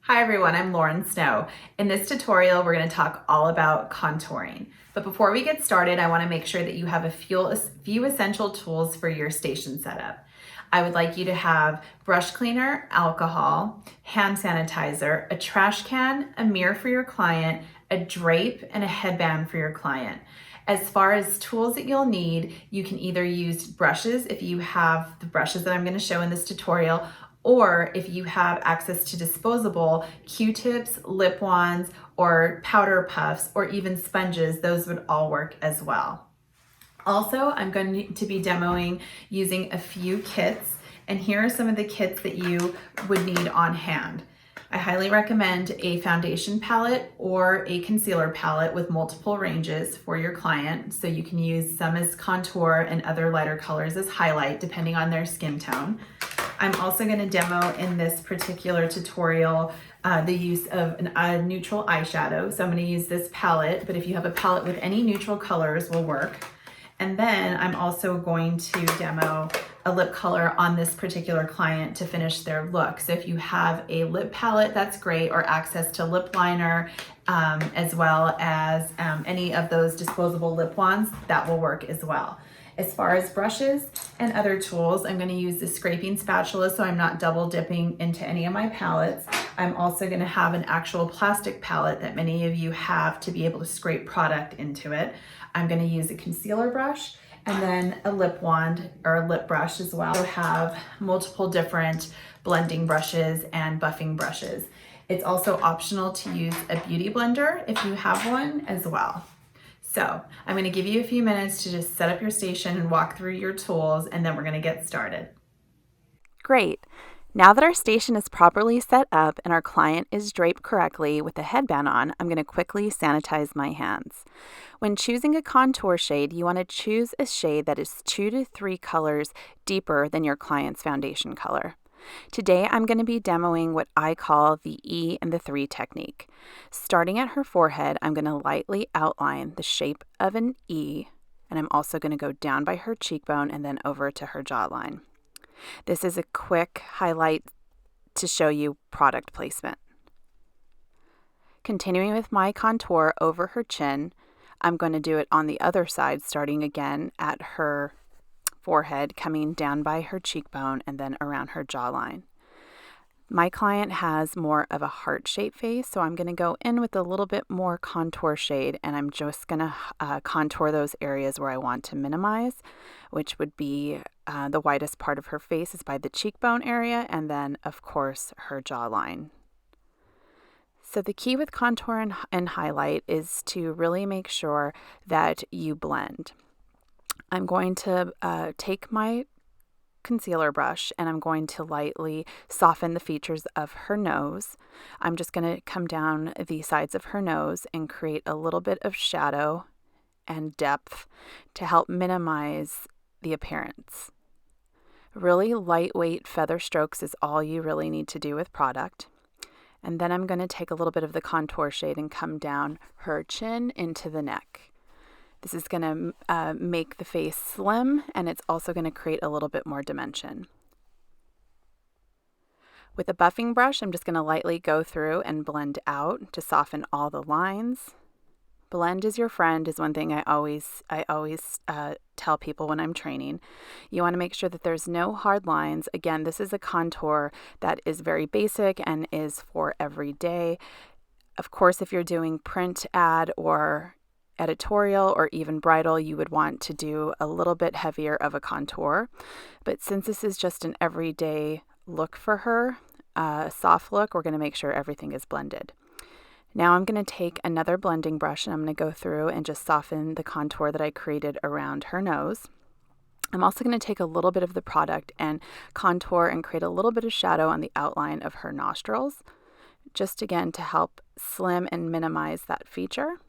Hi everyone, I'm Lauren Snow. In this tutorial, we're going to talk all about contouring. But before we get started, I want to make sure that you have a few essential tools for your station setup. I would like you to have brush cleaner, alcohol, hand sanitizer, a trash can, a mirror for your client, a drape, and a headband for your client. As far as tools that you'll need, you can either use brushes if you have the brushes that I'm going to show in this tutorial, or if you have access to disposable Q-tips, lip wands, or powder puffs, or even sponges, those would all work as well. Also, I'm going to be demoing using a few kits, and here are some of the kits that you would need on hand. I highly recommend a foundation palette or a concealer palette with multiple ranges for your client, so you can use some as contour and other lighter colors as highlight depending on their skin tone. I'm also going to demo in this particular tutorial the use of a neutral eyeshadow. So I'm going to use this palette, but if you have a palette with any neutral colors will work. And then I'm also going to demo a lip color on this particular client to finish their look. So if you have a lip palette, that's great, or access to lip liner, as well as any of those disposable lip wands, that will work as well. As far as brushes and other tools, I'm going to use the scraping spatula so I'm not double dipping into any of my palettes. I'm also going to have an actual plastic palette that many of you have to be able to scrape product into it. I'm going to use a concealer brush and then a lip wand or a lip brush as well. I have multiple different blending brushes and buffing brushes. It's also optional to use a beauty blender if you have one as well. So I'm going to give you a few minutes to just set up your station and walk through your tools, and then we're going to get started. Great. Now that our station is properly set up and our client is draped correctly with a headband on, I'm going to quickly sanitize my hands. When choosing a contour shade, you want to choose a shade that is 2 to 3 colors deeper than your client's foundation color. Today, I'm going to be demoing what I call the E and the 3 technique. Starting at her forehead, I'm going to lightly outline the shape of an E, and I'm also going to go down by her cheekbone and then over to her jawline. This is a quick highlight to show you product placement. Continuing with my contour over her chin, I'm going to do it on the other side, starting again at her forehead, coming down by her cheekbone and then around her jawline. My client has more of a heart-shaped face, so I'm going to go in with a little bit more contour shade, and I'm just going to contour those areas where I want to minimize, which would be the widest part of her face is by the cheekbone area, and then, of course, her jawline. So the key with contour and highlight is to really make sure that you blend. I'm going to take my concealer brush and I'm going to lightly soften the features of her nose. I'm just going to come down the sides of her nose and create a little bit of shadow and depth to help minimize the appearance. Really lightweight feather strokes is all you really need to do with product. And then I'm going to take a little bit of the contour shade and come down her chin into the neck. This is going to make the face slim, and it's also going to create a little bit more dimension. With a buffing brush, I'm just going to lightly go through and blend out to soften all the lines. Blend is your friend is one thing I always tell people when I'm training. You want to make sure that there's no hard lines. Again, this is a contour that is very basic and is for every day. Of course, if you're doing print ad or editorial or even bridal, you would want to do a little bit heavier of a contour. But since this is just an everyday look for her, a soft look, we're going to make sure everything is blended. Now I'm going to take another blending brush and I'm going to go through and just soften the contour that I created around her nose. I'm also going to take a little bit of the product and contour and create a little bit of shadow on the outline of her nostrils, just again to help slim and minimize that feature.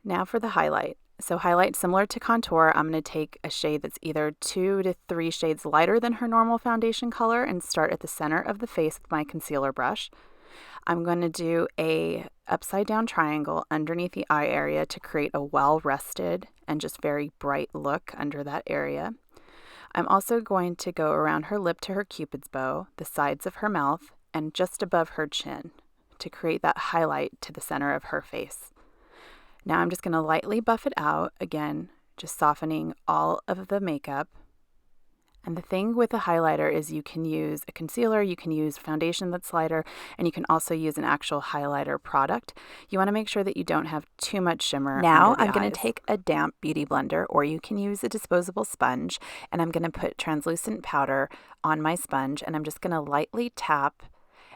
Now for the highlight. So highlight, similar to contour, I'm going to take a shade that's either 2 to 3 shades lighter than her normal foundation color and start at the center of the face with my concealer brush. I'm going to do a upside down triangle underneath the eye area to create a well-rested and just very bright look under that area. I'm also going to go around her lip to her cupid's bow, the sides of her mouth, and just above her chin to create that highlight to the center of her face. Now I'm just going to lightly buff it out, again, just softening all of the makeup. And the thing with a highlighter is you can use a concealer, you can use foundation that's lighter, and you can also use an actual highlighter product. You want to make sure that you don't have too much shimmer. Now I'm going to take a damp beauty blender, or you can use a disposable sponge, and I'm going to put translucent powder on my sponge, and I'm just going to lightly tap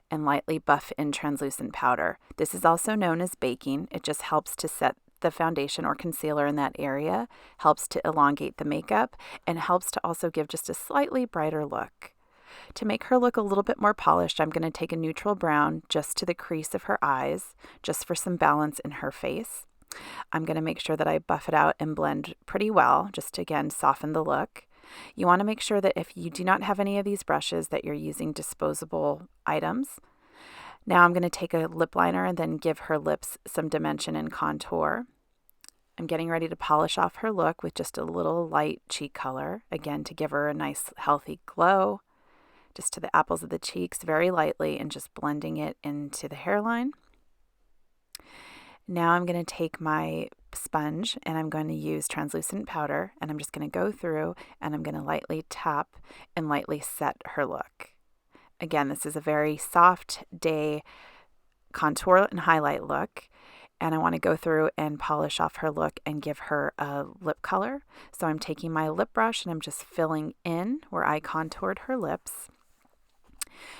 and lightly buff in translucent powder. This is also known as baking. It just helps to set the foundation or concealer in that area, helps to elongate the makeup, and helps to also give just a slightly brighter look. To make her look a little bit more polished, I'm going to take a neutral brown just to the crease of her eyes, just for some balance in her face. I'm going to make sure that I buff it out and blend pretty well, just to again soften the look. You want to make sure that if you do not have any of these brushes, that you're using disposable items. Now I'm going to take a lip liner and then give her lips some dimension and contour. I'm getting ready to polish off her look with just a little light cheek color, again to give her a nice healthy glow, just to the apples of the cheeks very lightly and just blending it into the hairline. Now I'm going to take my sponge and I'm going to use translucent powder, and I'm just going to go through and I'm going to lightly tap and lightly set her look. Again, this is a very soft day contour and highlight look, and I want to go through and polish off her look and give her a lip color. So I'm taking my lip brush and I'm just filling in where I contoured her lips.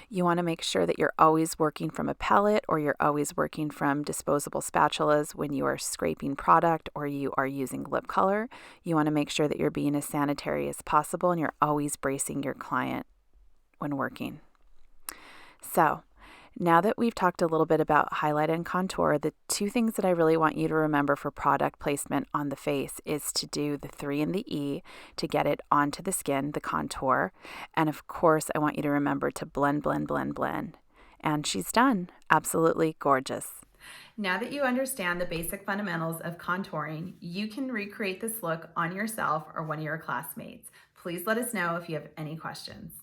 You want to make sure that you're always working from a palette, or you're always working from disposable spatulas when you are scraping product or you are using lip color. You want to make sure that you're being as sanitary as possible and you're always bracing your client when working. So now that we've talked a little bit about highlight and contour, the two things that I really want you to remember for product placement on the face is to do the 3 and the E to get it onto the skin, the contour. And of course, I want you to remember to blend, blend, blend, blend. And she's done. Absolutely gorgeous. Now that you understand the basic fundamentals of contouring, you can recreate this look on yourself or one of your classmates. Please let us know if you have any questions.